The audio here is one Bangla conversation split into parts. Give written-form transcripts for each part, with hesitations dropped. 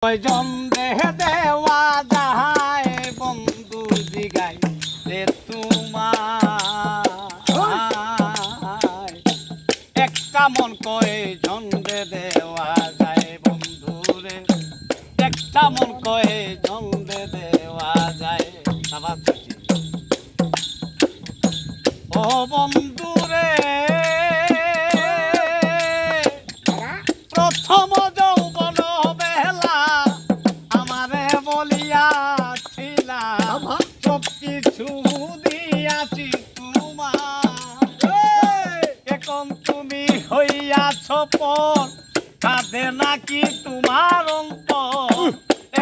কয়জন দেহে দেওয়া যায় বন্ধু জিগাই রে তোমার একটা মন কয়জন দেওয়া যায় বন্ধু রে একটা মন কয়জন দেওয়া যায় ও বন্ধু রে প্রথম যৌবন বেলা আমারে বলিয়াছিলাম সব কিছু দিয়াছি তোমার এখন তুমি হইয়াছ পর কাঁদে নাকি তোমার অন্তর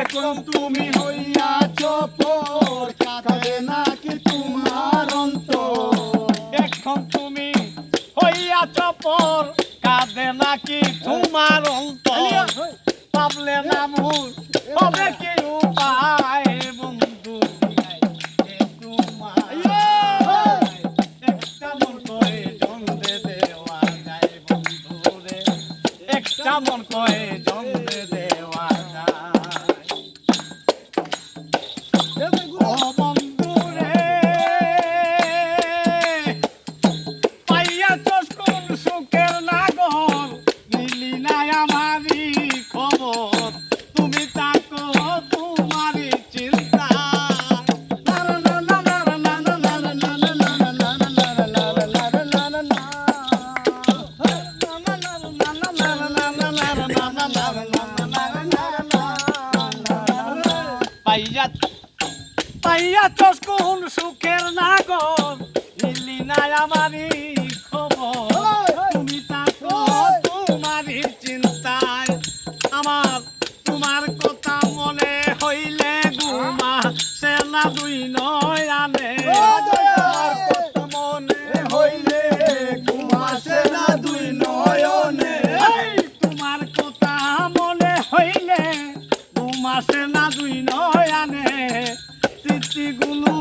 এখন তুমি হইয়াছ পর কাঁদে নাকি তোমার অন্তর এখন তুমি হইয়াছ পর কাঁদে নাকি তোমার অন্তর পাবলে না মুর হবে কি উপায় বন্ধু তোমার একটা মন করে জন্দে দেওয়া যায় বন্ধু রে একটা মন করে জন্দে দেওয়া যায় ও বন্ধু রে পাইয়া তোর কোন সুখের নাগর নিলি নাই আমারই খবর তুমি তাকো তোমারই চিন্তা পাইয়া তোর কোন সুখের নাগর নিলি নাই আমারই খবর তুমি তাকো তোমারই চিন্তায় আমার তোমার কথা মনে হইলে ঘুমা সে না দুই নয়ানে তোমার কথা মনে হইলে ঘুমা সে না দুই নয়নে তোমার কথা মনে হইলে ঘুমা সে না দুই নয়ানে স্মৃতিগুলো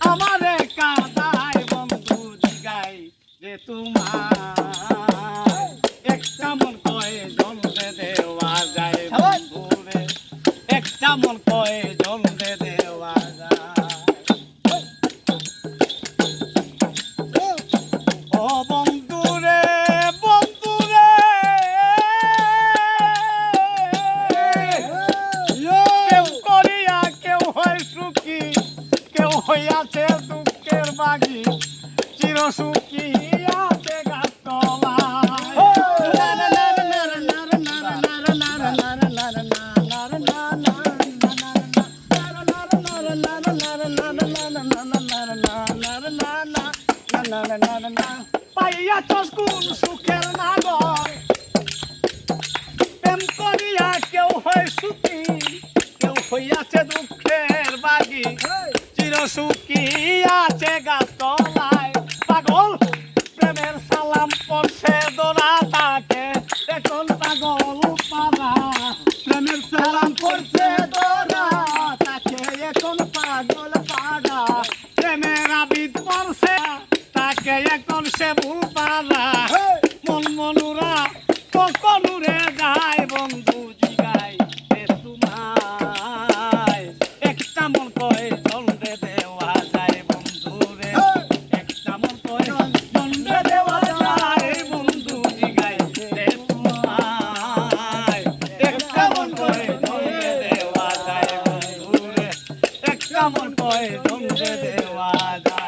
আমারে কাঁদায় বন্ধু জিগাই যে তোমার একটা মন কয় জন্দে দেওয়া যায় বন্ধু রে একটা মন কয় জন্দে দেওয়া যায় ও বন্ধু রে বন্ধু রে কেউ করিয়া কেউ হয় সুখী কেউ হইয়াছে দুঃখের বাগি চির সুখী আছে পাইয়া তো কোন সুখের নাগর প্রেম করিয়া কেউ হয় সুখী কেউ হইয়াছে দুঃখের বাগি চির সুখী আছে গাছতলায় পাগল প্রেমের সালাম পড়ছে দোরা তাকে এখন পাগল পারা প্রেমের সালাম পড়ছে দোরা তাকে এখন পাগল পাড়া প্রেমের আবিদ পড়ছে তাকে এখন সে ভুল পারা মন মনুরা কখনুরে যায় বন্ধু জিগাই তোমায় একটা মন কয় জন্দে দেওয়া যায় বন্ধু রে একটা মন কয় জন্দে দেওয়া যায় বন্ধু জিগাই তোমায় একটা মন কয় জন্দে দেওয়া যায় বন্ধু রে একটা মন কয় জন্দে দেওয়া যায়